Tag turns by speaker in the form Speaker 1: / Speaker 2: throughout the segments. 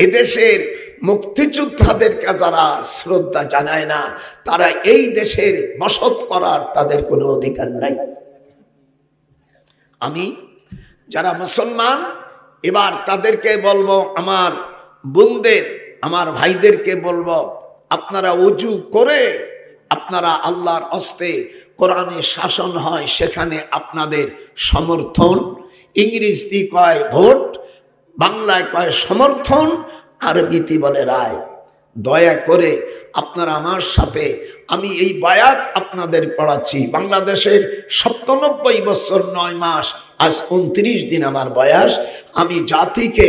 Speaker 1: এদেশের মুক্তিযোদ্ধাদেরকে যারা শ্রদ্ধা জানায় না, তারা এই দেশের বসত করার তাদের কোনো অধিকার নাই। আমি যারা মুসলমান, এবার তাদেরকে বলবো, আমার বোনদের, আমার ভাইদেরকে বলবো, আপনারা ওযু করে আপনারা আল্লাহর হস্তে কোরআনে শাসন হয়, সেখানে আপনাদের সমর্থন। ইংরেজি কয় ভোট, বাংলায় কয় সমর্থন, আরবিতে বলে রায়। দয়া করে আপনারা আমার সাথে, আমি এই বায়াত আপনাদের পড়াচ্ছি। বাংলাদেশের ৯৭ বছর ৯ মাস, আজ ২৯ দিন আমার বয়স। আমি জাতিকে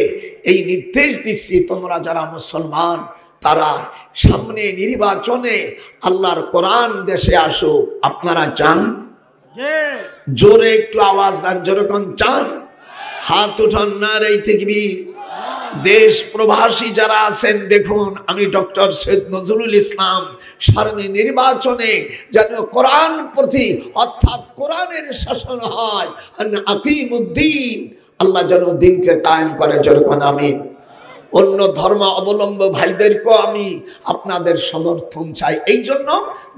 Speaker 1: এই নির্দেশ দিচ্ছি, তোমরা যারা মুসলমান, তারা সামনে নির্বাচনে আল্লাহর কোরআন দেশে আসুক। আপনারা চান? জোরে একটু আওয়াজ দেন, যেরকম চান হাত উঠান, নারে তাকবীর। দেশ প্রবাসী যারা আছেন, দেখুন, আমি ডক্টর সৈয়দ নজরুল ইসলাম সামনে নির্বাচনে যেন কোরআন প্রতি, অর্থাৎ কোরআনের শাসন হয়, আকিমুদ্দিন, আল্লাহ যেন দিনকে কায়েম করে, যেরকম আমিন। অন্য ধর্ম অবলম্বী ভাইদেরকেও আমি আপনাদের সমর্থন চাই, এই জন্য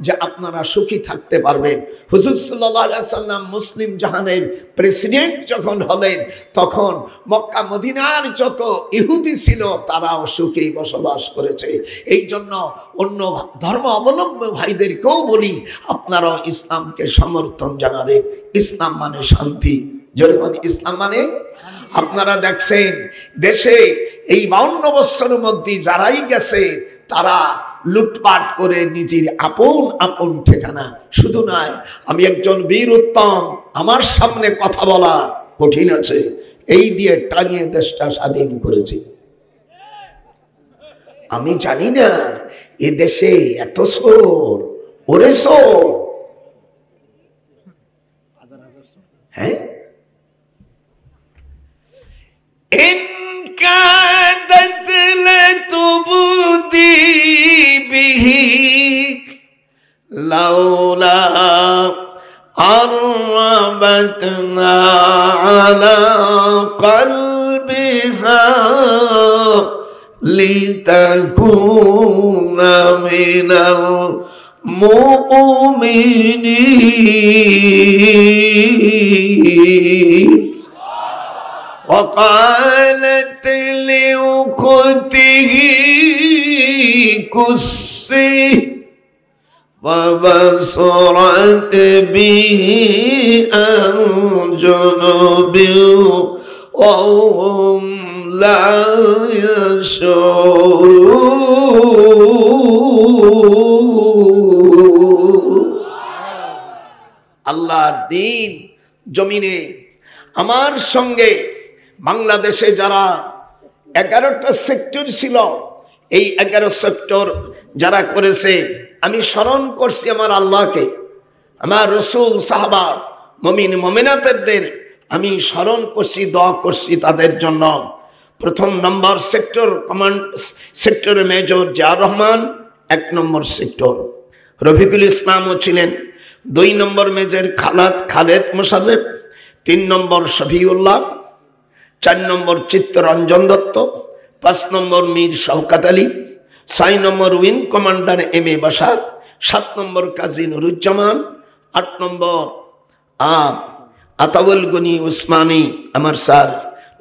Speaker 1: যে আপনারা সুখী থাকতে পারবেন। হুজুর সাল্লাল্লাহু আলাইহি সাল্লাম মুসলিম জাহানের প্রেসিডেন্ট যখন হলেন, তখন মক্কা মদিনার যত ইহুদি ছিল তারাও সুখী বসবাস করেছে। এই জন্য অন্য ধর্ম অবলম্বী ভাইদেরকেও বলি, আপনারাও ইসলামকে সমর্থন জানাবেন। ইসলাম মানে শান্তি, যেরকম ইসলাম মানে, আপনারা দেখছেন দেশে এই 52 বছরের মধ্যে যারাই গেছে, তারা লুটপাট করে নিজের আপন আপন ঠিকানা। শুধু নয়, আমি একজন বীর উত্তম, আমার সামনে কথা বলা কঠিন আছে, এই দিয়ে টানিয়ে দেশটা স্বাধীন করেছি। আমি জানি না এ দেশে এত চোর, ওরে চোর, হ্যাঁ। إن كادت لتبدي به لولا أربتنا على قلبها لتكون من المؤمنين وقالت لأخته كسي فبصرت به عن جنب وهم لا يشعرون। আল্লাহর দ্বীন জমিনে আমার সঙ্গে বাংলাদেশে যারা 11টা সেক্টর ছিল, এই 11 সেক্টর যারা করেছে, আমি স্মরণ করছি আমার আল্লাহকে, আমার রসুল, সাহাবা, মুমিন মুমিনাতদের আমি স্মরণ করছি, দোয়া করছি তাদের জন্য। প্রথম নম্বর সেক্টর কমান্ড সেক্টরে মেজর জিয়াউর রহমান, 1 নম্বর সেক্টর রফিকুল ইসলামও ছিলেন, 2 নম্বর মেজর খালেদ মোশাররফ, 3 নম্বর শফিউল্লাহ, 4 নম্বর চিত্তরঞ্জন দত্ত, 5 নম্বর মীর শওকত আলী, 6 নম্বর উইং কমান্ডার MA বাশার, 7 নম্বর কাজী নুরুজ্জামান, 8 নম্বর আতাউল গনি উসমানী আমার স্যার,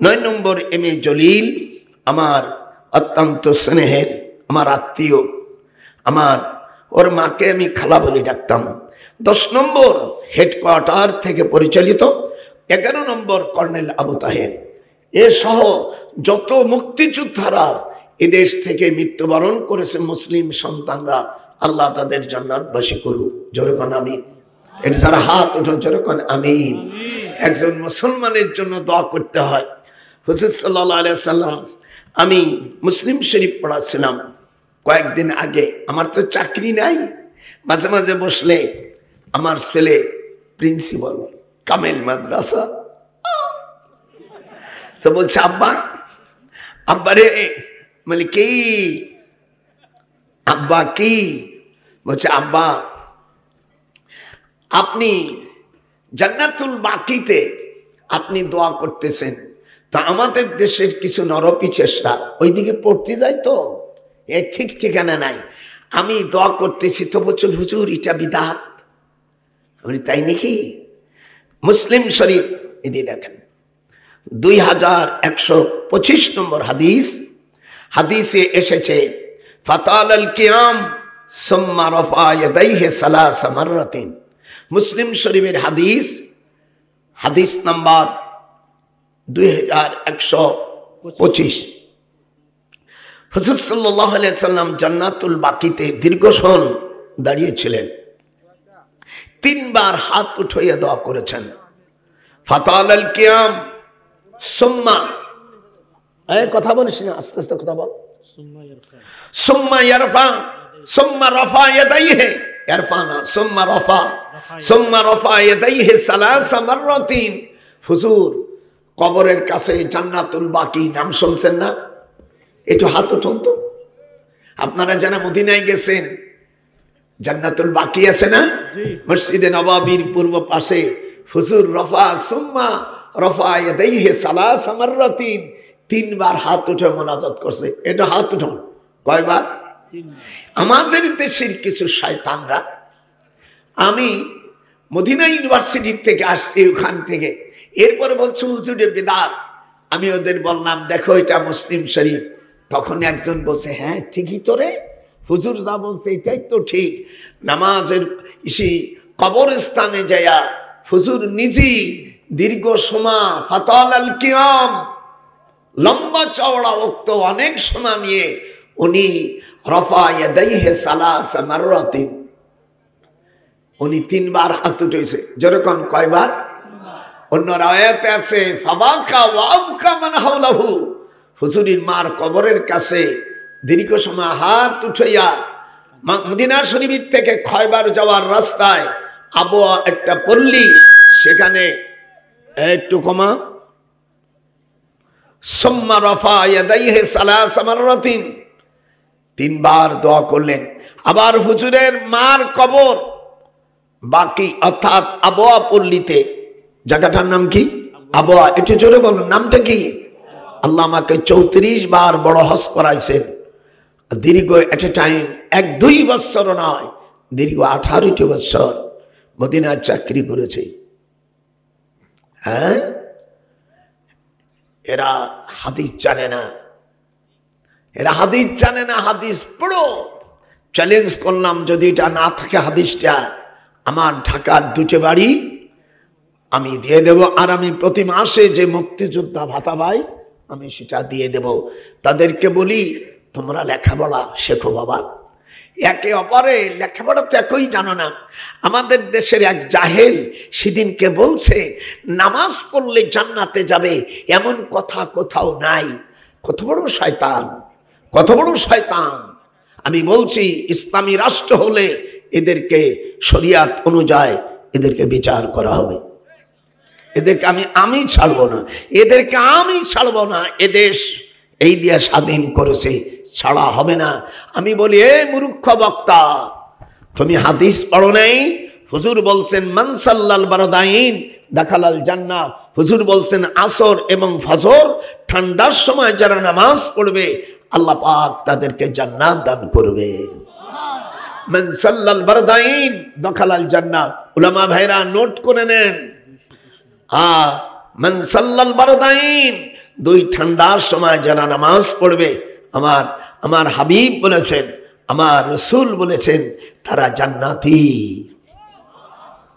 Speaker 1: 9 নম্বর MA জলিল আমার অত্যন্ত স্নেহের, আমার আত্মীয়, আমার ওর মাকে আমি খালা বলে ডাকতাম। 10 নম্বর হেডকোয়ার্টার থেকে পরিচালিত 11 নম্বর কর্নেল আবু তাহের, এ সহ যত মুক্তিযোদ্ধারা এদেশ থেকে মৃত্যুবরণ করেছে মুসলিম সন্তানরা, আল্লাহ তাদের জান্নাতবাসী করুক, যেরকম আমিন। এটা যারা হাত উঠো, যেরকম আমিন। একজন মুসলমানের জন্য দোয়া করতে হয়। হুজুর সাল্লাল্লাহু আলাইহি সাল্লাম, আমি মুসলিম শরীফ পড়াছিলাম কয়েকদিন আগে, আমার তো চাকরি নাই, মাঝে মাঝে বসলে আমার ছেলে প্রিন্সিপাল কামেল মাদ্রাসা, তো বলছে আব্বা, আব্বা রে, মানে কি আব্বা, কি বলছে, আব্বা আপনি জান্নাতুল বাকিতে আপনি দোয়া করতেছেন, তা আমাদের দেশের কিছু নরপিচেষ্টা ওইদিকে পড়তে যায় তো এর ঠিক ঠিকানা নাই। আমি দোয়া করতেছি তো বলছেন হুজুর এটা বিদআত। আমি তাই নাকি? মুসলিম শরীফ এদিকে দেখেন 2125 নম্বর হাদিস, হাদিসে এসেছে ফাতাল আল কিয়াম সুম্মা রাফা ইয়াদাইহি সালাসা মাররাতিন। মুসলিম শরীফের হাদিস, হাদিস নাম্বার 2125। হুজুর সাল্লাল্লাহু আলাইহি সাল্লাম জান্নাতুল বাকিতে দীর্ঘক্ষণ দাঁড়িয়েছিলেন, 3 বার হাত উঠিয়ে দোয়া করেছেন। ফাতাল আল কিয়াম সুম্মা, কথা বলিস না, আস্তে আস্তে কথা বল। সুম্মা ইয়ারফা সুম্মা রাফা ইয়াদাইহি, ইয়ারফানা সুম্মা রাফা ইয়াদাইহি সালাসা মাররাতিন। হুজুর কবরের কাছে জান্নাতুল বাকি নাম শুনছেন না? একটু হাত উঠান তো। আপনারা যারা মদিনায় গেছেন, জান্নাতুল বাকি আছে না মসজিদে নববীর পূর্ব পাশে? হুজুর সুম্মা রাফা ইয়াদাইহি সালাসা মাররাতিন 3 বার হাত উঠে মোনাজাত করছে। এটা হাত উঠান কয়বার? আমাদের দেশের কিছু শয়তানরা, আমি মদিনা ইউনিভার্সিটি থেকে আসছি ওখান থেকে, এরপরে বলছে হুজুরে বিদআত। আমি ওদের বললাম দেখো এটা মুসলিম শরীফ। তখন একজন বলছে হ্যাঁ ঠিকই তো রে, হুজুর যা বলছে এটাই তো ঠিক। নামাজের কবরস্থানে যায়া হুজুর নিজেই দীর্ঘ সময় ফাতাল আল কিয়াম, লম্বা চওড়া ওক্ত অনেক সময় নিয়ে উনি রাফা ইয়াদাইহি সালাসা মাররাতিন, উনি 3 বার হাত উঠেছে। যেরকম কয়বার? অন্য রায়াতে আছে ফাবাকা ওয়া আবকা মান হাওলাহু, হুজুরের মার কবরের কাছে দীর্ঘ সময় হাত উঠাইয়া মদিনা শরীফ থেকে খয়বার যাওয়ার রাস্তায় আবওয়া একটা পল্লী, সেখানে একটু কমা সুম্মা রাফা ইয়াদাইহি সালাসা মাররাতিন 3 বার দোয়া করলেন। আবার হুজুরের মার কবর বাকি অর্থাৎ আবওয়া পল্লীতে, জায়গাটার নাম কি? আবওয়া। একটু জোরে বলুন নামটা কি? আল্লাহ আমাকে 34 বার বড় হজ করাইছেন, দীর্ঘ এট এ টাইম 1-2 বছর নয়, দীর্ঘ 18টি বছর মদিনায় চাকরি করেছে। হ্যাঁ, এরা হাদিস জানে না, এরা হাদিস জানে না। হাদিস পড়ো, চ্যালেঞ্জ করলাম যদি এটা না থাকে হাদিসটা, আমার ঢাকার 2টি বাড়ি আমি দিয়ে দেব, আর আমি প্রতি মাসে যে মুক্তিযোদ্ধা ভাতা পাই আমি সেটা দিয়ে দেব। তাদেরকে বলি তোমরা লেখাপড়া শেখো বাবা, একে অপরে লেখাপড়া তো একই জানো না। আমাদের দেশের এক জাহেল সেদিনকে বলছে নামাজ পড়লে জান্নাতে যাবে, এমন কথা কোথাও নাই। কত বড় শয়তান, কত বড় শয়তান। আমি বলছি ইসলামী রাষ্ট্র হলে এদেরকে শরিয়াত অনুযায়ী এদেরকে বিচার করা হবে। এদেরকে আমি ছাড়বো না, এদেরকে আমি ছাড়বো না। এদেশ এই দিয়ে স্বাধীন করেছে, ছাড়া হবে না। আমি বলি এ মূর্খ বক্তা, তুমি হাদিস পড়ো নাই? হুজুর বলছেন মান সাল্লাল বারদাইন দাখালাল জান্নাহ। হুজুর বলছেন আসর এবং ফজর ঠান্ডার সময় যারা নামাজ পড়বে আল্লাহ পাক তাদেরকে জান্নাত দান করবে। মান সাল্লাল বারদাইন দাখালাল জান্নাহ। উলামা ভাইরা নোট করে নেন, মান সাল্লাল বারদাইন, 2 ঠান্ডার সময় যারা নামাজ পড়বে, আমার হাবিব বলেছেন, আমার রসুল বলেছেন তারা জান্নাতি।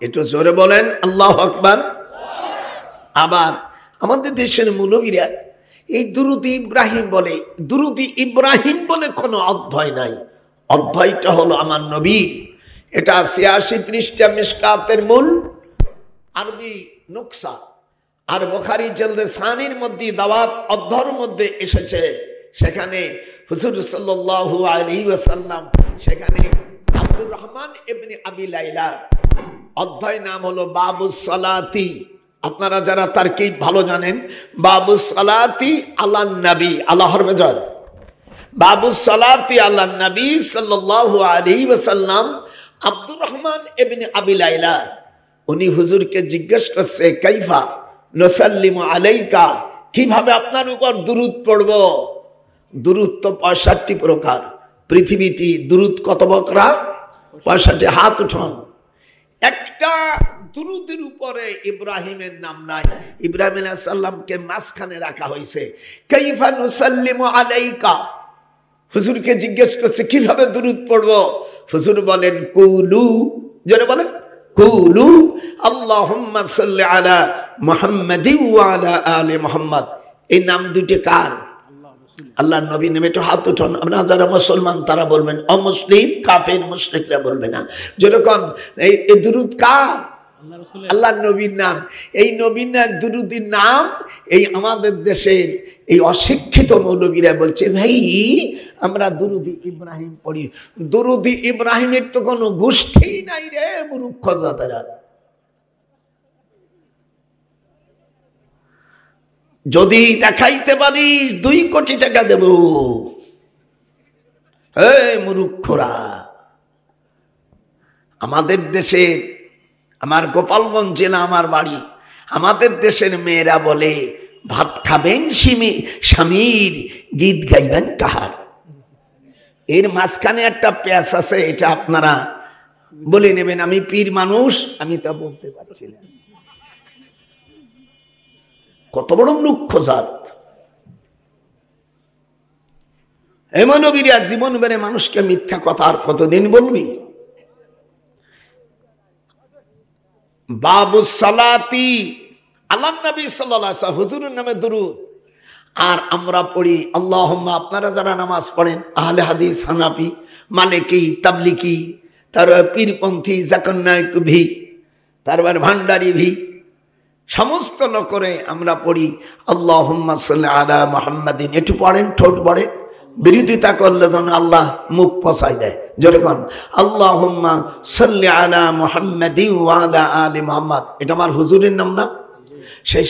Speaker 1: একটু জোরে বলেন আল্লাহু আকবার। আবার আমাদের দেশের মুলবীরা এই দুরুদ ইব্রাহিম বলে, দুরুদ ইব্রাহিম বলে কোনো অধ্যায় নাই। অধ্যায়টা হলো আমার নবীর। এটা 86 পৃষ্ঠা মিশকাতের মূল আরবি নুকসা, আর বুখারী জলদে সানির মধ্যে দাওয়াত অধ্যায়ের মধ্যে এসেছে। সেখানে হুজুর সাল্লাল্লাহু আলাইহি ওয়াসাল্লাম সেখানে আব্দুর রহমান ইবনে আবি লাইলা, অধ্যায় নাম হলো বাবুস সালাতি। আপনারা যারা তারকিব ভালো জানেন, বাবুস সালাতি আলান নবী, আল্লাহর মেজর, বাবুস সালাতি আলান নবী সাল্লাল্লাহু আলাইহি ওয়াসাল্লাম। আব্দুর রহমান ইবনে আবি লাইলা উনি হুজুরকে জিজ্ঞেস করছে কাইফা নুসাল্লিমু আলাইকা, কিভাবে আপনার উপর দুরূদ পড়ব? দুরূদ তো 65 প্রকার। পৃথিবীতে দুরূদ কত প্রকার? 65। হাত উঠান। একটা দুরূদের উপরে ইব্রাহিমের নাম নাই। ইব্রাহিম আলাইহিস সালামকে মাঝখানে রাখা হয়েছে। কাইফা নুসাল্লিমু আলাইকা, হুজুরকে জিজ্ঞেস করছে কিভাবে দুরূদ পড়ব? হুজুর বলেন কুলু, জোরে বলেন কুলু আল্লাহুম্মা সাল্লি আলা মুহাম্মাদি ওয়া আলা আলি মুহাম্মাদ। এই নাম দুইটি কার? আল্লাহর নবী নেমে একটু হাত উঠান। আমরা যারা মুসলমান তারা বলবেন, অমুসলিম কাফের মুশরিকরা বলবে না। যেরকম এই দুরূদ কার? আল্লাহর নবীর নাম। এই নবীর নাম দুরূদের নাম। এই আমাদের দেশের এই অশিক্ষিত মৌলবীরা বলছে ভাই আমরা দুরূদি ইব্রাহিম পড়ি। দুরূদি ইব্রাহিমের তো কোনো গোষ্ঠী নাই রে মূর্খ জাতেরা। যদি দেখাইতে পারিস 2 কোটি টাকা দেব। মূর্খরা। আমাদের দেশের, আমার গোপালগঞ্জ জেলা আমার বাড়ি, আমাদের দেশের মেয়েরা বলে ভাত খাবেন স্বামীর গীত গাইবেন কাহার। এর মাঝখানে একটা প্যাচ আছে, এটা আপনারা বলে নেবেন। আমি পীর মানুষ, আমি তা বলতে পারছি না। কত বড় মূর্খ জাত। এমন নবীরা জীবন বেড়ে মানুষকে মিথ্যা কথা আর কতদিন বলবি? বাবু সালাতি আল্লাহর নবী সাল্লাল্লাহু আলাইহি ওয়াসাল্লাম হুজুরের নামে দুরূদ। আর আমরা পড়ি আল্লাহুম্মা, আপনারা যারা নামাজ পড়েন আহলে হাদিস, হানাফি, মালিকি, তাবলিকি, তারপর পীরপন্থী, জাকান্নাইক ভি, তারপর ভান্ডারি ভি, সমস্ত লোক করে আমরা পড়ি আল্লাহুম্মা সাল্লি আলা মুহাম্মাদিন। একটু পড়েন, ঠোঁট পড়ে। বিরোধিতা করলে তখন আল্লাহ মুখ পচাই দেয়। যেরকম আল্লাহুম্মা সাল্লি আলা মুহাম্মাদিন ওয়া আলা আলি মুহাম্মাদ। এটা আমার হুজুরের নাম না? শেষ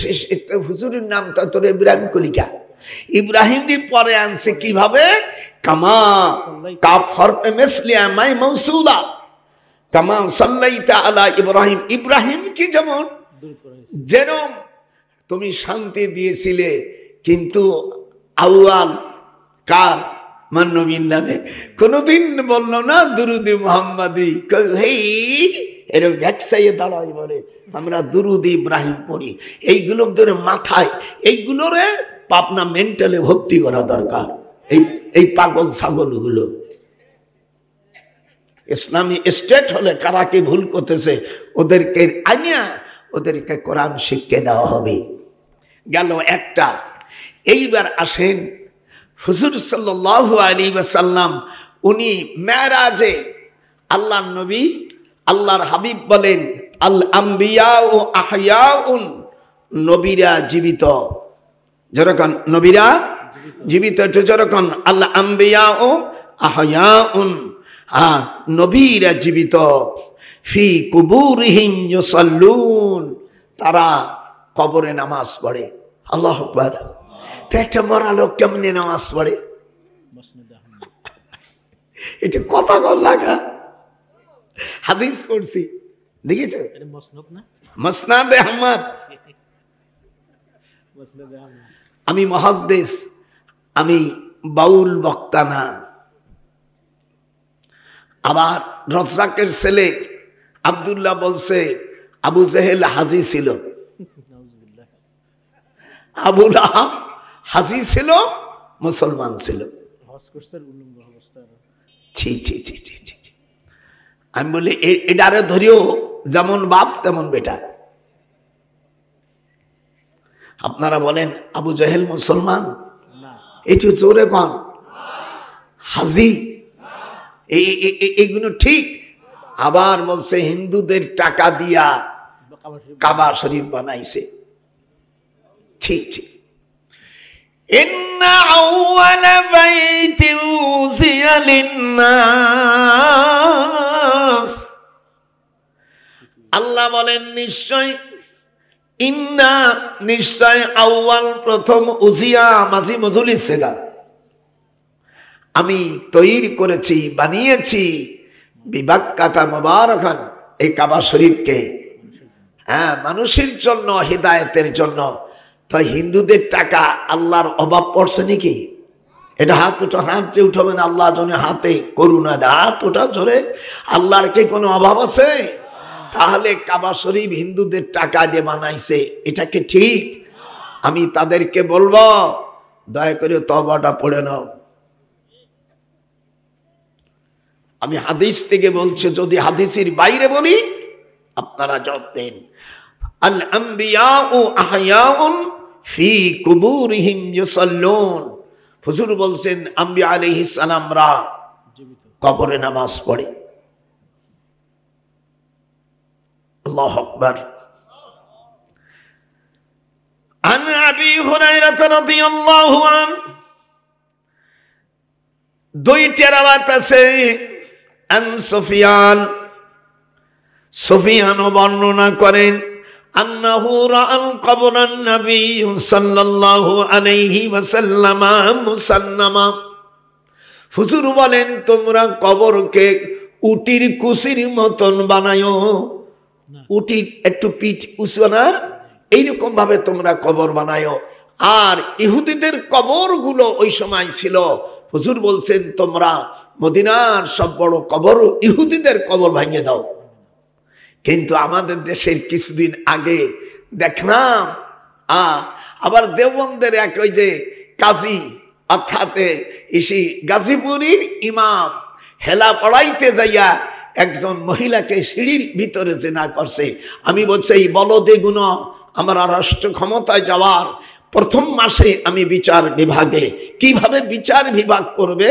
Speaker 1: হুজুরের নাম তো তোর ইব্রাহিম কলিকা। ইব্রাহিম পরে আনছে কিভাবে? কামা কাফ হরফে মিসলিয়া মাই মাউসুলা কামা সাল্লাইতা আলা ইব্রাহিম। ইব্রাহিম কি যেমন যেরম তুমি শান্তি দিয়েছিলে, কিন্তু আউয়াল কার? মান নবীর নামে কোনদিন বললো না দুরুদি মুহাম্মাদি। এরকম একসাইয়ে দাঁড়াই বলে আমরা দুরুদি ইব্রাহিম পড়ি। এইগুলো ধরে মাথায়, এইগুলোরে পাবনা মেন্টালে ভর্তি করা দরকার। এই পাগল ছাগলগুলো ইসলামী স্টেট হলে কারা কি ভুল করতেছে ওদেরকে আইনা ওদেরকে কোরআন শিক্ষা দেওয়া হবে। গেল একটা। এইবার আসেন হুজুর সাল্লাল্লাহু আলাইহি ওয়াসাল্লাম, উনি মেরাজে আল্লাহর নবী, আল্লাহর হাবিব বলেন আল আম্বিয়া ও আহয়াউন, নবীরা জীবিত। যেরকম নবীরা জীবিত, যেরকম আল্লাহ আম্বিয়া ও আহয়াউন, নবীরা জীবিত। ফি কুবুরিহিম ইউসাল্লুন, তারা কবরে নামাজ পড়ে। আল্লাহু আকবার। একটা মরা লোক কেমনে নামাজ পড়ে? এটা কথা বল লাগা। হাদিস পড়ছি, দেখেছো? মুসনাদে আহমদ। আমি মুহাদ্দিস, আমি বাউল বক্তা না। আবার রজ্জাকের ছেলে আব্দুল্লাহ বলছে আবু জেহেল হাজি ছিল। আবু লাহাব হাজি ছিল, মুসলমান ছিল। ছি ছি ছি ছি ছি। আমি বলি এটারে ধরিও যেমন বাপ তেমন বেটা। আপনারা বলেন আবু জেহেল মুসলমান? এটি জোরে কন। হাজি এইগুলো ঠিক। আবার বলছে হিন্দুদের টাকা দিয়া কাবা শরীফ বানাইছে। ঠিক ঠিক। ইন্না আউওয়ালা বাইতিন উযিয়া লিন-নাস, আল্লাহ বলেন নিশ্চয়, ইন্না নিশ্চয়, আউয়াল প্রথম, উজিয়া মাঝি মজুলি সেগা, আমি তৈরি করেছি, বানিয়েছি, বিবাক্কাতা মুবারাকান, এই কাবা শরীফকে, হ্যাঁ, মানুষের জন্য, হিদায়াতের জন্য। তো হিন্দুদের টাকা আল্লাহর অভাব পড়ছে নাকি? এটা হাত উঠো, হাত যে উঠাবেন আল্লাহ জন্য হাতে করুণা দে, হাত ওঠা জোরে। আল্লাহর কি কোনো অভাব আছে? তাহলে কাবা শরীফ হিন্দুদের টাকা দিয়ে বানাইছে, এটা কি ঠিক? আমি তাদেরকে বলবো দয়া করে তওবাটা পড়ে নাও। আমি হাদিস থেকে বলছি, যদি হাদিসের বাইরে বলি আপনারা জবাব দেন। আল আম্বিয়াউ আহয়াউন ফি কুবুরিহিম ইউসাল্লুন। হুজুর বলছেন আম্বিয়া আলাইহিস সালামরা কবরে নামাজ পড়ে। আল্লাহু আকবার। আন আবি হুরায়রা রাদিয়াল্লাহু আনহু, দুইটা রাওয়াত আছে। আন সুফিয়ান বর্ণনা করেন আন্নাহু রাআল কবরান নবী সাল্লাল্লাহু আলাইহি ওয়াসাল্লাম মুসান্নামা। হুজুর বলেন তোমরা কবরকে উটির কুসির মতন বানায়ো। উটির একটু পিঠ উঁচু না, এইরকম ভাবে তোমরা কবর বানায়ো। আর ইহুদিদের কবরগুলো ওই সময় ছিল, হুজুর বলছেন তোমরা মদিনার সব বড় কবর ইহুদিদের কবর ভাঙিয়ে দাও। কিন্তু আমাদের দেশের কিছুদিন আগে দেখলাম আবার দেওবন্দের এক ওই যে কাজী অর্থাৎ ইসি গাজীপুরীর ইমাম হেলা পড়াইতে যাইয়া একজন মহিলাকে সিঁড়ির ভিতরে জেনা করছে। আমি বলছি এই বলদে গুণ আমার রাষ্ট্র ক্ষমতায় যাওয়ার প্রথম মাসে আমি বিচার বিভাগে কিভাবে বিচার বিভাগ করবে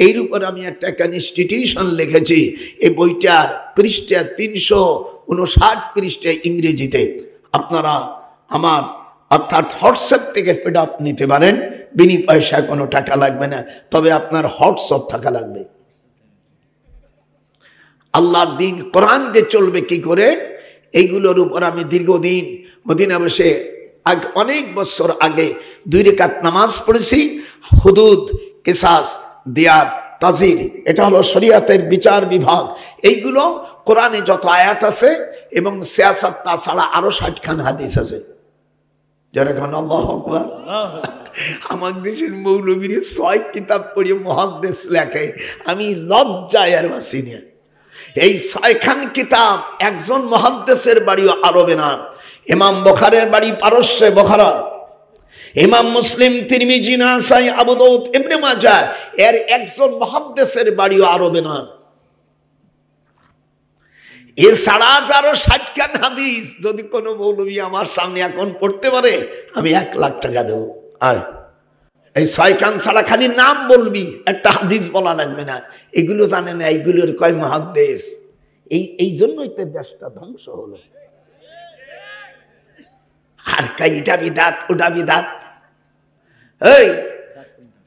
Speaker 1: এর উপর আমি একটা কনস্টিটিউশন লিখেছি। এই বইটার পৃষ্ঠা 359 পৃষ্ঠা ইংরেজিতে। আপনারা আমার অর্থাৎ হোয়াটসঅ্যাপ থেকে পিডিএফ নিতে পারেন, বিনি পয়সা কোনো টাকা লাগবে না, তবে আপনার হোয়াটসঅ্যাপ থাকা লাগবে। আল্লাহর দিন কোরআন দিয়ে চলবে কি করে, এইগুলোর উপর আমি দীর্ঘদিন মদিনা বসে অনেক বছর আগে 2 রাকাত নামাজ পড়েছি। হুদুদ, কিসাস, দিয়াত, তাজির, এটা হলো শরীয়তের বিচার বিভাগ। এইগুলো কোরআনে যত আয়াত আছে এবং সিয়াসাত তাছাড়া আরো 60 খান হাদিস আছে। যারা এখন আল্লাহু আকবার। আমার দেশের মৌলবীর 6 কিতাব পড়িয়ে মুহাদ্দিস লেখে, আমি লজ্জায় আর বাসি না। এই 6 খান কিতাব একজন মুহাদ্দিসের বাড়িও আরবে না। ইমাম বুখারীর বাড়ি পারস্যে বুখারা, ইমাম মুসলিম, তিরমিজি, নাসাই, আবু দাউদ, ইবনে মাজাহ এর একজন মুহাদ্দিসের বাড়িও আরবে না। এছাড়া আরো 60 খান হাদিস যদি কোনো মৌলবী আমার সামনে এখন পড়তে পারে আমি 1 লাখ টাকা দেবো। আর এই 6 খান ছাড়া খালি নাম বলবি, একটা হাদিস বলা লাগবে না। এগুলো জানে না, এইগুলোর কয় মুহাদ্দিস। এই জন্যই তো দেশটা ধ্বংস হলো। আর কাই এটা বিদাত ওটা বিদাত। এই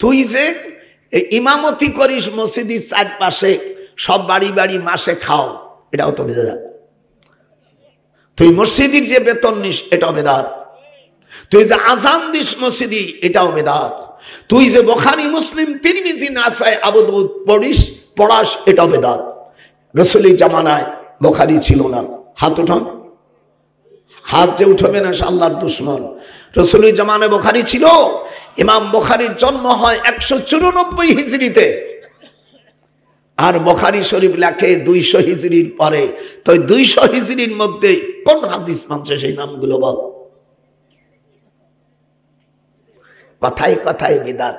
Speaker 1: তুই যে ইমামতি করিস মসজিদের চারপাশে, সব বাড়ি বাড়ি মাসে খাও, এটাও তো বিদাত। তুই মসজিদের যে বেতন নিস এটাও বিদাত। তুই যে আজান দিস মসজিদি এটাও বিদাত। তুই যে বুখারী, মুসলিম, তিরমিজি, নাসাই, আবু দাউদ পড়াস এটাও বিদাত। রাসূলের জামানায় বুখারী ছিল না। হাত উঠান, হাত যে উঠবে না সে আল্লাহর দুশমন। রাসূলের জামানায় বুখারী ছিল। ইমাম বুখারীর জন্ম হয় 194 হিজরিতে, আর বুখারী শরীফ লেখে 200 হিজরির পরে। তো 200 হিজরির মধ্যে কোন হাদিস মানছে সেই নামগুলো বল। কথায় কথায় বিদাত,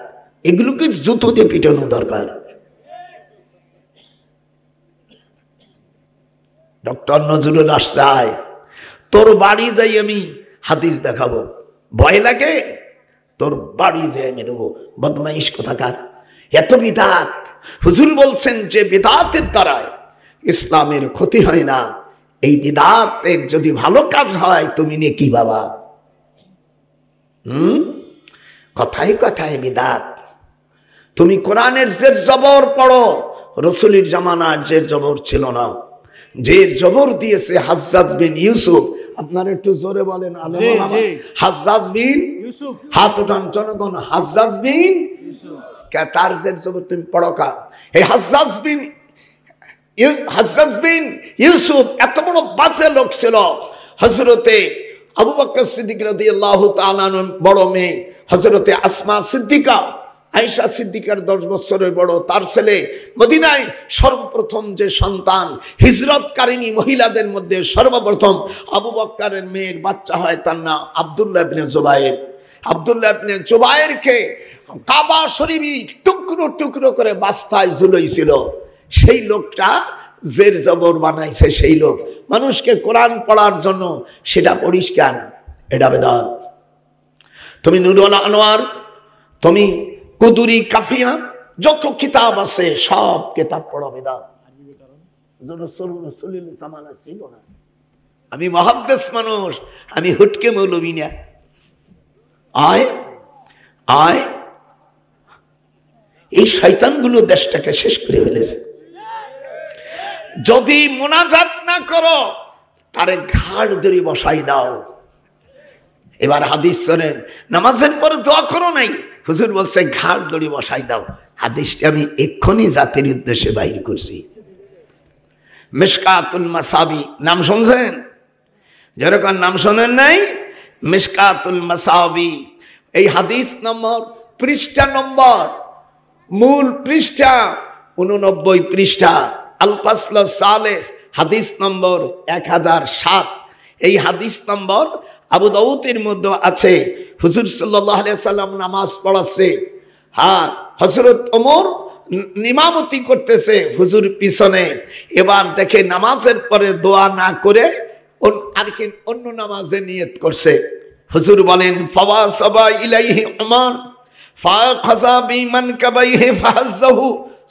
Speaker 1: এগুলোকে জুতো দিয়ে পিটানো দরকার। ডক্টর নজরুল আসছে, তোর বাড়ি যাই আমি হাদিস দেখাবো, ভয় লাগে? তোর বাড়ি যাই আমি দেবো, বদমাইশ কোথাকার। এত বিদাত। হুজুর বলছেন যে বিদাতের দ্বারায় ইসলামের ক্ষতি হয় না, এই বিদাতের যদি ভালো কাজ হয় তুমি নেকি বাবা। কথায় কথায় বিদাত। তুমি কোরআনের জের জবর পড়ো, রাসূলের জামানার জের জবর ছিল না। জের জবর দিয়েছে হাজ্জাজ বিন ইউসুফ। আপনারা একটু জোরে বলেন আলেম ওলামা। হাজ্জাজ বিন ইউসুফ, হাত উঠান জনগণ। হাজ্জাজ বিন ইউসুফ, কে তার জের জবর তুমি পড়ো কা? এই হাজ্জাজ বিন ইউসুফ এত বড় বাজে লোক ছিল। হযরতে আবু বকর সিদ্দিক রাদিয়াল্লাহু তাআলা আনহু বড় মেয়ে হযরতে আসমা সিদ্দিকা, আয়েশা সিদ্দিকার 10 বছরের বড়, তার ছেলে। মদিনায় সর্বপ্রথম যে সন্তান, হিজরতকারিনী মহিলাদের মধ্যে সর্বপ্রথম আবু বকরের মেয়ের বাচ্চা হয়, তার নাম আব্দুল্লাহ ইবনে জুবায়ের। আব্দুল্লাহ ইবনে জুবায়েরকে কাবা শরীফ টুকরো টুকরো করে বাস্তায় ঝুলাইছিল। সেই লোকটা জের জবর বানাইছে, সেই লোক মানুষকে কোরআন পড়ার জন্য, সেটা পরিষ্কার, এটা বেদাত। তুমি নুরুল আনোয়ার, তুমি কুদুরি, কাফিয়া, যত কিতাব আছে সব কিতাব পড়া বেদাত। ছিল না। আমি মুহাদ্দিস মানুষ, আমি হুটকে মৌলবী না। আয় আয়, এই শয়তানগুলো দেশটাকে শেষ করে ফেলেছে। যদি মোনাজাত না করো, তারে ঘাড় ধরে বসাই দাও। এবার হাদিস শোনেন, নামাজের পরে দোয়া করো নাই, হুজুর বলছে ঘাড় ধরে বসাই দাও। হাদিসটা আমি এক্ষুনি জাতির উদ্দেশ্যে বাইর করছি। মিশকাতুল মাসাবি নাম শুনছেন? যেরকম নাম শোনেন নাই, মিশকাতুল মাসাবি, এই হাদিস নম্বর, পৃষ্ঠা নম্বর, মূল পৃষ্ঠা 89 পৃষ্ঠা, আল ফাসল সালেস, হাদিস নম্বর 1007। এই হাদিস নম্বর আবু দাউদের মধ্যে আছে। হুজুর সাল্লাল্লাহু আলাইহি সাল্লাম নামাজ পড়াচ্ছে, হ্যাঁ, হযরত ওমর ইমামতি করতেছে হুজুর পিছনে। এবার দেখে নামাজের পরে দোয়া না করে আর কি অন্য নামাজে নিয়ত করছে। হুজুর বলেন, ফাওয়াসাবা ইলাইহি উমর ফাখাযা বিমানকাবাইহি ফাহাযাহু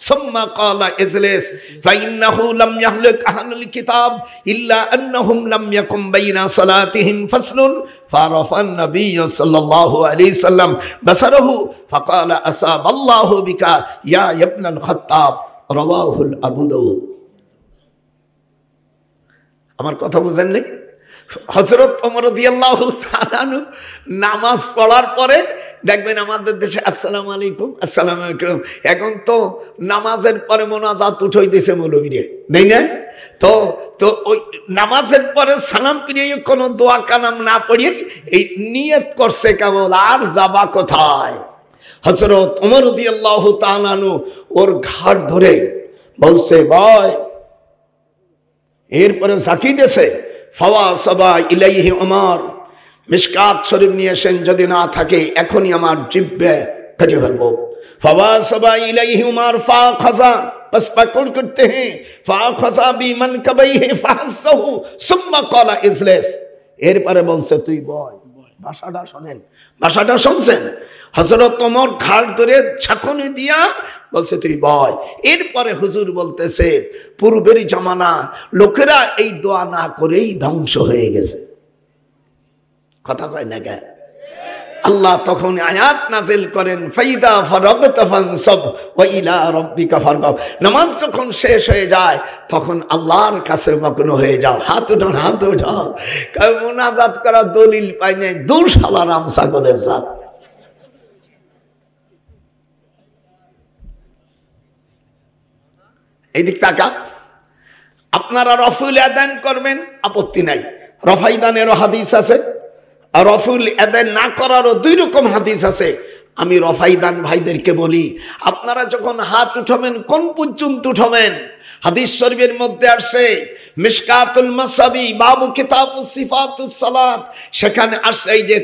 Speaker 1: সুম্মা ক্বালা ইজলিস ফাইন্নাহু লাম ইয়াহলিক আহলুল কিতাব ইল্লা আন্নাহুম লাম ইয়াকুম বাইনা সালাতিহিম ফাসলুন ফারাফা an-নাবী সাল্লাল্লাহু আলাইহি সাল্লাম বাসারাহু ফাকালা আসাবাল্লাহু বিকা ইয়া ইবনাল খাত্তাব, রাওয়াহুল আবু দাউদ। আমার কথা বুঝেন নাই? হযরত ওমর রাদিয়াল্লাহু তাআলা আনহু নামাজ পড়ার পরে দেখবেন আমাদের দেশে আসসালামু আলাইকুম, আসসালামু আলাইকুম, এখন তো নামাজের পরে মোনাজাত উঠাই দিয়েছে মৌলবীরে, নেই না? তো তো ওই নামাজের পরে সালাম ফিরিয়ে কোনো দোয়া কালাম না পড়িয়ে এই নিয়ত করছে কেবল, আর যাবা কোথায়? হযরত ওমর রাদিয়াল্লাহু তাআলা আনহু ওর ঘাড় ধরে বলছে, ভাই, এরপরে সাকি দিয়েছে, ফাওয়াসাবা ইলাইহি উমর, মিশকাত শরীফ নিয়ে এসেন, যদি না থাকে এখনই আমার জিহ্বা কেটে ফেলবো। ফাওয়াসাবা ইলাইহি উমর ফাখাযা, बस पकड़ करते हैं, फाखज़ा बिमनकबैहि फाहज़हु सुम्मा क़ाला इजलिस। এরপরে বলছে তুই বয়। ভাষাটা শুনেন, ভাষাটা শুনছেন? হযরত ওমর ঘাড় ধরে ছাকনি দিয়া বলছে তুই বয়। এরপরে হুজুর বলতেছে, পূর্বের জামানা লোকেরা এই দোয়া না করেই ধ্বংস হয়ে গেছে। কথা কয় না কে? আল্লাহ তখন আয়াত নাযিল করেন, ফাইদা ফারাগতা ফানসাব ওয়া ইলা রাব্বিকা ফারগাব। নামাজ যখন শেষ হয়ে যায় তখন আল্লাহর কাছে মগ্ন হয়ে যাও। হাত উঠান, হাত উঠাও। কারণ মুনাজাত করা দলিল পাই নাই, দূর শালা রাম ছাগলের জাত। এইদিক তাকা। আপনারা রফুল আদান করবেন, আপত্তি নাই। রফাই দানেরও হাদিস আছে, আর রফুল আদান না করারও 2 রকম হাদিস আছে। আমি রফাই দান ভাইদেরকে বলি, আপনারা যখন হাত উঠাবেন কোন পর্যন্ত উঠাবেন? হাদিস শরীফের মধ্যে আসছে, মিশকাতুল মাসাবি বাবু কিতাবুস সিফাতুস সালাত, সেখানে আসছে এই যে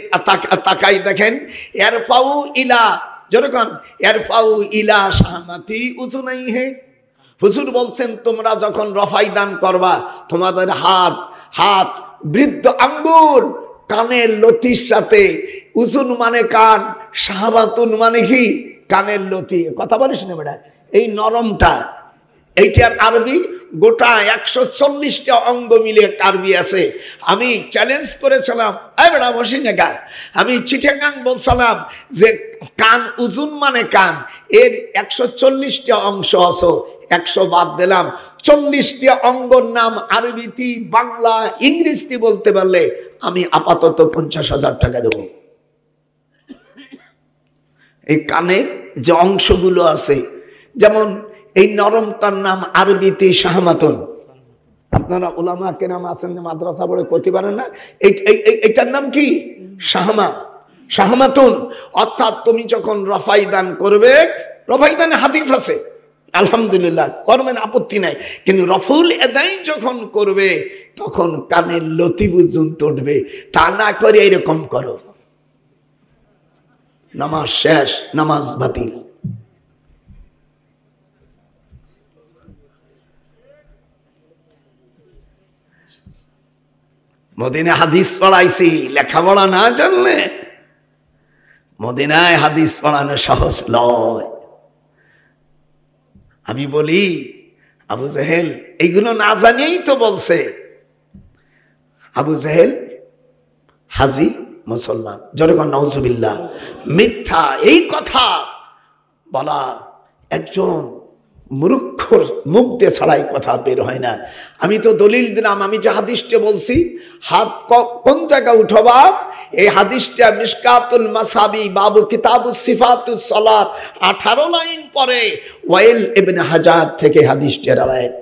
Speaker 1: তাকাই দেখেন, ইয়ারফাউ ইলা, যেরকম ইয়ারফাউ ইলা শাহমাতি উযুনাইহি। হুজুর বলছেন তোমরা যখন রফাই দান করবা, তোমাদের হাত হাত বৃদ্ধ আঙ্গুল কানের লতির সাথে, উজুন মানে কান, শাহবাতুন মানে কি? কানের লতি। কথা বলিস না বেটা, এই নরমটা, এইটার আরবি গোটা 140টা অঙ্গ মিলে আরবি আছে। আমি চ্যালেঞ্জ করেছিলাম, বেটা বসি না গা, আমি চিটাগাং বলছিলাম যে কান উজুন মানে কান, এর 140টা অংশ আছে, 100 বাদ দিলাম, 40টা অঙ্গর নাম আরবিতে, বাংলা, ইংরেজিতে বলতে পারলে আমি আপাতত 50,000 টাকা দেব। এই কানের যে অংশগুলো আছে, যেমন এই নরমটার নাম আরবিতে শাহমাতুন, আপনারা উলামা কেরাম আছেন যে মাদ্রাসা পড়ে করতে পারেন না, এইটার নাম কি? শাহমা, শাহমাতুন। অর্থাৎ তুমি যখন রফাই দান করবে, রফাই দানে হাদিস আছে, আলহামদুলিল্লাহ করবেন, আপত্তি নাই। কিন্তু রফুল এদাই যখন করবে তখন কানের লতি পর্যন্ত উঠবে, তা না করে এরকম করো, নামাজ শেষ, নামাজ বাতিল। মদিনায় হাদিস পড়াইছি, লেখাপড়া না জানলে মদিনায় হাদিস পড়ানো সহজ নয়। আমি বলি আবু জেহেল এইগুলো না জানিয়েই তো বলছে। আবু জেহেল হাজি, মুসলমান, জনগণ নাউজুবিল্লাহ। মিথ্যা এই কথা বলা একজন মূর্খর মুখ দিয়ে ছাড়াই কথা বের হয় না। আমি তো দলিল দিলাম, আমি যে হাদিসটা বলছি, হাত কোন জায়গা উঠবা, এই হাদিসটা মিশকাতুল মাসাবি বাবু কিতাবুস সিফাতুস সালাত 18 লাইন পরে ওয়াইল ইবনে হাজার থেকে হাদিসটা রাওয়ায়াত।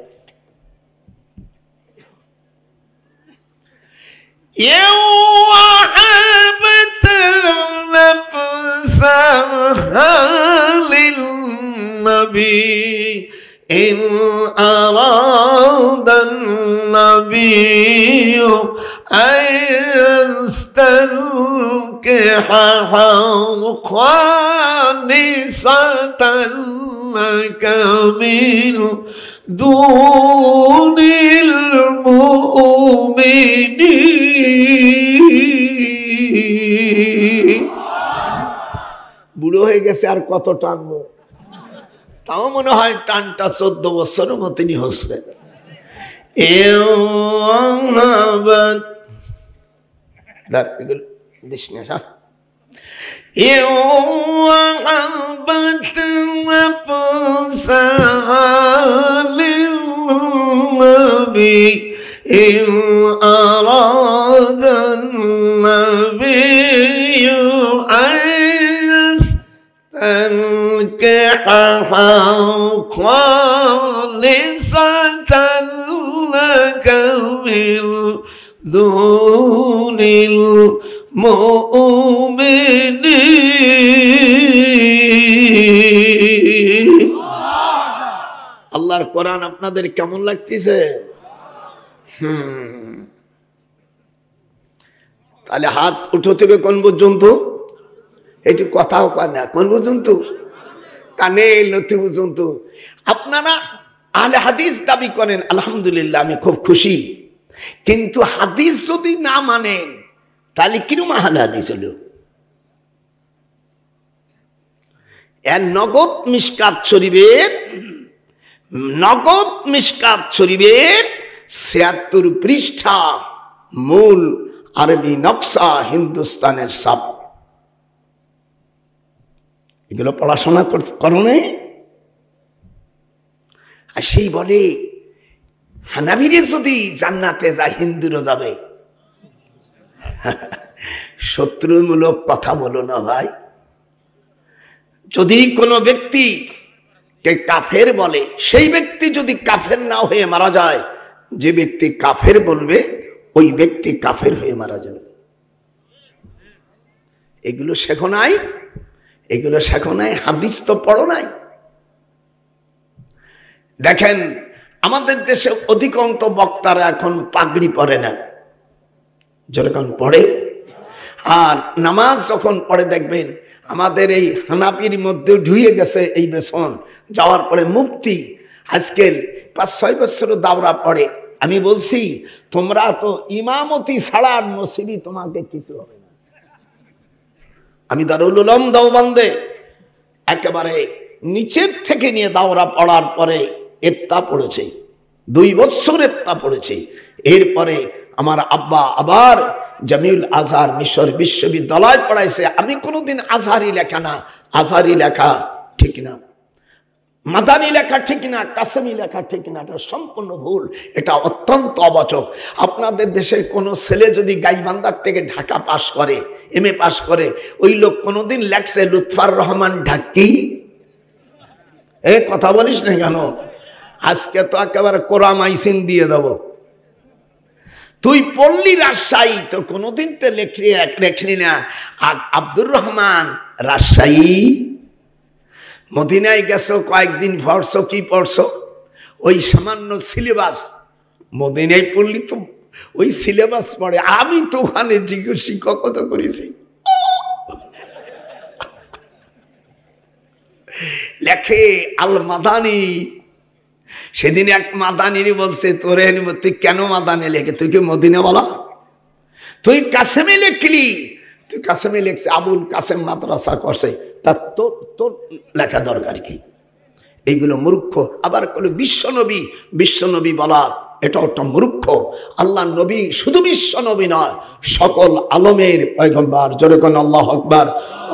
Speaker 2: إن أراد النبي أن يستنكح خالصة لك من دون المؤمنين।
Speaker 1: বুড়ো হয়ে গেছে, আর কত টানবো? তাও মনে হয় টানটা 14 বছরের মতনই হচ্ছে।
Speaker 2: أنكحها خالصة لك من دون المؤمنين।
Speaker 1: আল্লাহর কোরআন আপনাদের কেমন লাগতেছে? তাহলে হাত উঠতে হবে কোন পর্যন্ত? এটি কথাও কয় না, কোন পর্যন্ত? কানে লতি পর্যন্ত। আপনারা আহলে হাদিস দাবি করেন, আলহামদুলিল্লাহ, আমি খুব খুশি। কিন্তু হাদিস যদি না মানেন তাহলে কিরকম আহলে হাদিস হলো? এর নগদ মিশকাত শরীফের 76 পৃষ্ঠা, মূল আরবি নকশা, হিন্দুস্তানের সাপ। এগুলো পড়াশোনা করো নাই? আর সেই বলে হানাবিরে যদি জান্নাতে যায় হিন্দুরও যাবে। শত্রুমূলক কথা বলো না ভাই। যদি কোনো ব্যক্তি কে কাফের বলে, সেই ব্যক্তি যদি কাফের না হয়ে মারা যায়, যে ব্যক্তি কাফের বলবে ওই ব্যক্তি কাফের হয়ে মারা যাবে। এগুলো শেখো নাই, এগুলো শেখো নাই, হাদিস তো পড়ো নাই। দেখেন আমাদের দেশে অধিকাংশ বক্তারা এখন পাগড়ি পরে না, যখন পড়ে আর নামাজ যখন পড়ে দেখবেন আমাদের এই হানাফির মধ্যে ঢুয়ে গেছে এই বেসন। যাওয়ার পরে মুফতি আজকের 5-6 বছর দাওরা পড়ে। আমি বলছি তোমরা তো ইমামতি ছাড়ার নসিবি তোমাকে কিছু হবে না। আমি দারুল উলুম দেওবন্দে একেবারে নিচের থেকে নিয়ে দাওরা পড়ার পরে ইফতা পড়েছে, 2 বছর ইফতা পড়েছে। এরপরে আমার আব্বা আবার জামিউল আজহার মিশর বিশ্ববিদ্যালয় পড়াইছে। আমি কোনোদিন আজহারি লেখা না, আজহারি লেখা ঠিক না, মাদানী লেখা ঠিক না, কাসেমি লেখা ঠিক না, এটা সম্পূর্ণ ভুল, এটা অত্যন্ত অবাচক। আপনাদের দেশের কোনো ছেলে যদি গাইবান্ধার থেকে ঢাকা পাশ করে, MA পাশ করে, ওই লোক কোনোদিন লেখছে লুৎফর রহমান ঢাকি? কথা বলিস না কেন? আজকে তো একেবারে কোরআন আইসিন দিয়ে দেব, তুই পল্লী রাজশাহী, তো কোনোদিন তো লেখলি না আব্দুর রহমান রাজশাহী। মদিনায় গেছো, কয়েকদিন পড়ছো, কি পড়ছো? ওই সামান্য সিলেবাস। মদিনায় পড়লি তো ওই সিলেবাস পড়ে। আমি তো ওখানে শিক্ষকতা করেছি। লেখে আল মাদানি। সেদিন এক মাদানির বলছে, তোরে তুই কেন মাদানি লেখে? তুই কি মদিনা বলা? তুই কাসেমে লিখলি। তুই কাসেমে লিখছে, আবুল কাসেম মাদ্রাসা করছে, তা তোর লেখা দরকার কি? এইগুলো মূর্খ। আবার বলে বিশ্বনবী, বিশ্বনবী বলা এটা একটা মূর্খ। আল্লাহ নবী শুধু বিশ্ব নবী নয়, সকল আলমের পয়গম্বর। যেরকম আল্লাহ আকবার।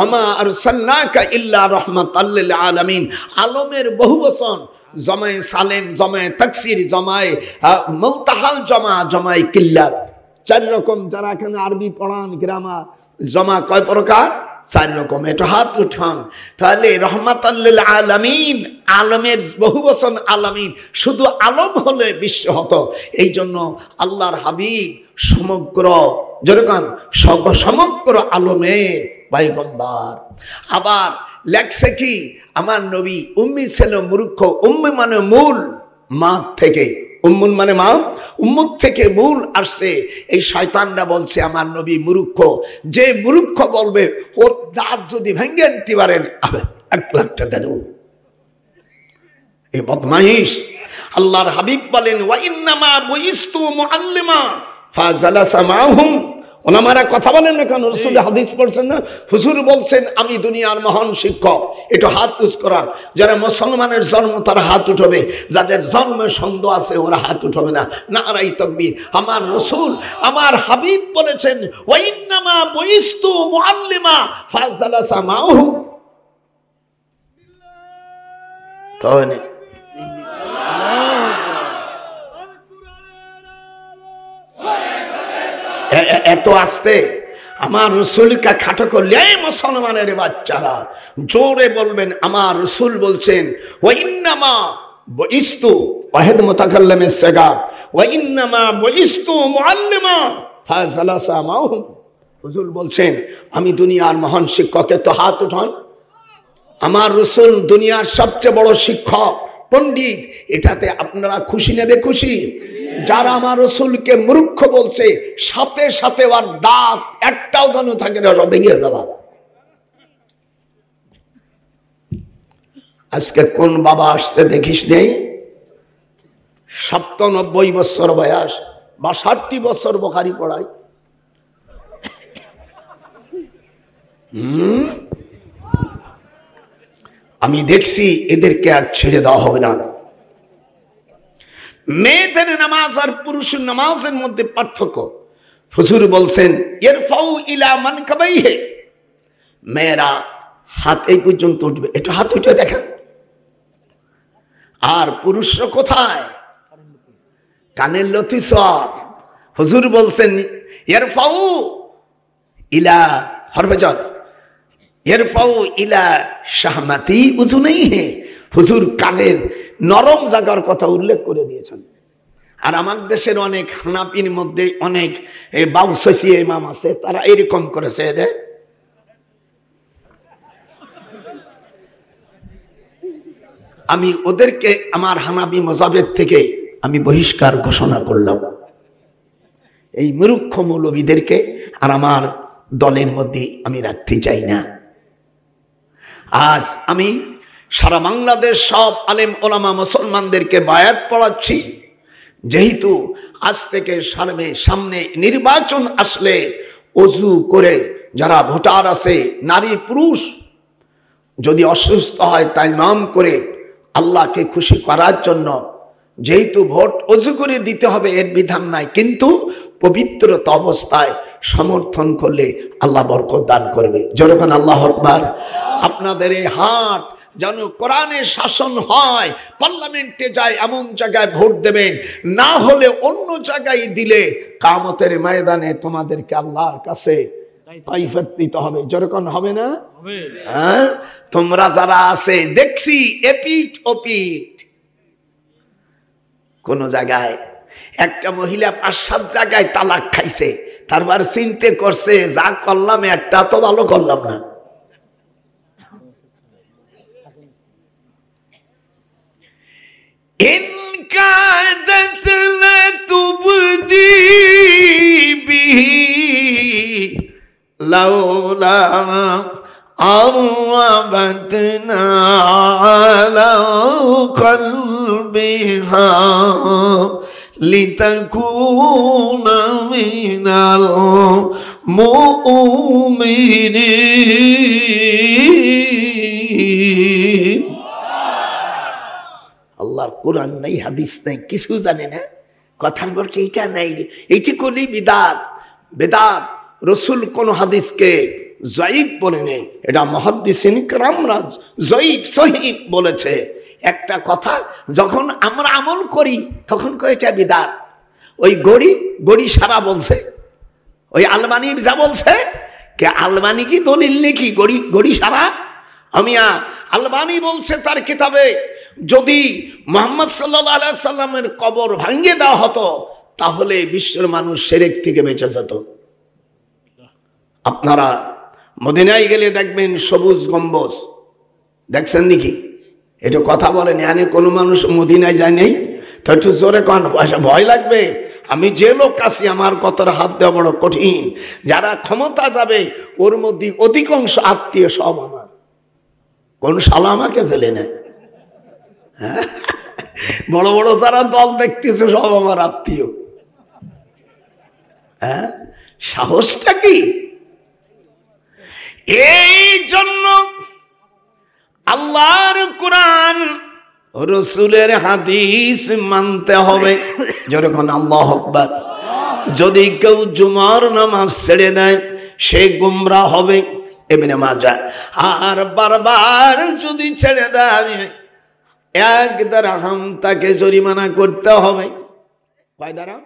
Speaker 1: আমা আরসালনাকা ইল্লা রাহমাতাল লিল আলামিন। আলমের বহু বচন, জমায়ে সালেম, জমায়ে তাকসির, জমায়ে মুলতাহাল, জমায়ে কিল্লাত। 4 রকম। যারা এখানে আরবি পড়ান, গ্রামার, জমা কয় প্রকার? 4 রকম। এটা হাত উঠান। তাহলে রহমাতাল লিল আলামিন, আলমের বহু বচন আলামিন। শুধু আলম হলে বিশ্ব হতো। এই জন্য আল্লাহর হাবিব সমগ্র, যেরকম সমগ্র আলমের পয়গম্বর। আবার লেখছে কি, আমার নবী উম্মি ছিল মূর্খ। উম্মি মানে মূল, মা থেকে। উম্মুন মানে মা, উম্মুত থেকে মূল আসছে। এই শয়তানরা বলছে আমার নবী মূর্খ। যে মূর্খ বলবে ওর দাঁত যদি ভেঙে আনতে পারেন 1 লাখ টাকা দেব। এই বদমাইশ। আল্লাহর হাবিব বলেন, ওয়া ইন্নামা বুইস্তু মুআল্লিমা ফাজালাসা মাহুম। ওলামারা কথা বলেন না কেন? রাসূল হাদিস পড়ছেন না? হুজুর বলছেন আমি দুনিয়ার মহান শিক্ষক। একটু হাত উঁচু করান। যারা মুসলমানের জন্ম তারা হাত উঠাবে, যাদের জন্মে সন্দেহ আছে ওরা হাত উঠাবে না। নারাই তাকবীর। আমার রাসূল, আমার হাবিব বলেছেন, ওয়া ইন্নামা বুইস্তু মুআল্লিমা ফাজালাসা মাহুম। তাহলে এত আসতে আমার রসুলকে খাটো করলে, এই মুসলমানের বাচ্চারা জোরে বলবেন, আমার রসুল বলছেন, ওয়া ইন্নামা বুইস্তু, ওয়াহিদ মুতাকাল্লিমের সিগা, ওয়া ইন্নামা বুইস্তু মুআল্লিমা ফাজালাসা মাহুম। হুজুর বলছেন আমি দুনিয়ার মহান শিক্ষক। তো হাত উঠান। আমার রসুল দুনিয়ার সবচেয়ে বড় শিক্ষক, পণ্ডিত। এটাতে আপনারা খুশি নেবে? খুশি। যারা আমার রসুলকে মূর্খ বলছে, সাথে সাথে আর দাঁত একটাও যেন থাকে না, সব ভেঙে দেওয়া। আজকে কোন বাবা আসছে দেখিস নেই? 97 বছর বয়স বা 60 বছর বুখারী পড়ায়। আমি দেখছি এদেরকে আর ছেড়ে দেওয়া হবে না। মেয়েদের নামাজ আর পুরুষের নামাজের মধ্যে পার্থক্য। হুজুর বলছেন, ইরফাউ ইলা মানকাবাইহি। মেয়েরা হাত এই পর্যন্ত উঠবে। একটু হাত উঠে দেখেন। আর পুরুষরা কোথায়? কানের লতি সব। হুজুর বলছেন, ইরফাউ ইলা হরফজর, ইরফাউ ইলা শাহমাতি উযুনাইহি। হুজুর কানের নরম জায়গার কথা উল্লেখ করে দিয়েছেন। আর আমার দেশের অনেক হানাফির মধ্যে অনেক বাউসি ইমাম আছে, তারা এরকম করেছে। এদের আমি ওদেরকে আমার হানাফি মাযহাবের থেকে আমি বহিষ্কার ঘোষণা করলাম। এই মূর্খ মৌলবীদেরকে আর আমার দলের মধ্যে আমি রাখতে চাই না। আজ আমি সারা বাংলাদেশ সব আলেম ওলামা মুসলমানদেরকে বায়াত পড়াচ্ছি, যেহেতু আজ থেকে সামনে নির্বাচন আসলে ওযু করে যারা ভোটার আছে, নারী পুরুষ, যদি অসুস্থ হয় তাই নাম করে আল্লাহকে খুশি করার জন্য, যেহেতু ভোট ওযু করে দিতে হবে এর বিধান নাই, কিন্তু পবিত্রতা অবস্থায় সমর্থন করলে আল্লাহ বরকত দান করবে। যেরকম আল্লাহু আকবার। আপনাদের এই হাট যেন কোরআনের শাসন হয়, পার্লামেন্টে যায় এমন জায়গায় ভোট দেবেন, না হলে অন্য জায়গায় দিলে কিয়ামতের ময়দানে তোমাদেরকে আল্লাহর কাছে কাইফাত দিতে হবে। যেরকম হবে না? হ্যাঁ, তোমরা যারা আছে দেখছি এপিট ওপিট, কোন জায়গায় একটা মহিলা 5-7 জায়গায় তালাক খাইছে, তারপর চিন্তা করছে যা করলাম একটা তো ভালো করলাম না।
Speaker 2: إن كادت لتبدي به لولا أربتنا على قلبها لتكون من المؤمنين।
Speaker 1: আল্লাহর কোরআন নাই, হাদিস নাই, কিছু জানে না, কথার বলছে এইটা নাই, এইটি করলেই বিদাত। বেদাত রসুল কোন হাদিসকে জয়ীফ বলে নেই, এটা মুহাদ্দিসিন কিরামরা জয়ীফ সহিহ বলেছে। একটা কথা যখন আমরা আমল করি তখন কয় এটা বিদাত। ওই গড়ি সারা বলছে, ওই আলমানি যা বলছে, কে আলমানি কি দলিল নাকি গড়ি সারা? আমিয়া আলবানী বলছে তার কিতাবে, যদি মুহাম্মদ সাল্লাল্লাহু আলাইহি সাল্লামের কবর ভাঙিয়ে দেওয়া হতো তাহলে বিশ্বের মানুষ শিরক থেকে বেঁচে যেত। আপনারা মদিনায় গেলে দেখবেন সবুজ গম্বুজ, দেখছেন নাকি? এটা কথা বলেন, এখানে কোনো মানুষ মদিনায় যায় নাই তো একটু জোরে কন, ভয় লাগবে। আমি যে লোক আছি আমার কতটা হাত দেওয়া বড় কঠিন। যারা ক্ষমতা যাবে ওর মধ্যে অধিকাংশ আত্মীয় সব আমার, কোন শালা আমাকে জেলে নেয়। বড় বড় যারা দল দেখতেছে সব আমার আত্মীয়। হ্যাঁ, সাহসটা কি? এই জন্য আল্লাহর কোরআন রসুলের হাদিস মানতে হবে। যখন আল্লাহু আকবার, যদি কেউ জুমার নামাজ ছেড়ে দেয় সে গুমরাহ হবে, ইবনে মাজাহ। আর বারবার যদি ছেড়ে দেয় 1 দিরহাম তাকে জরিমানা করতে হবে। কয় দিরহাম?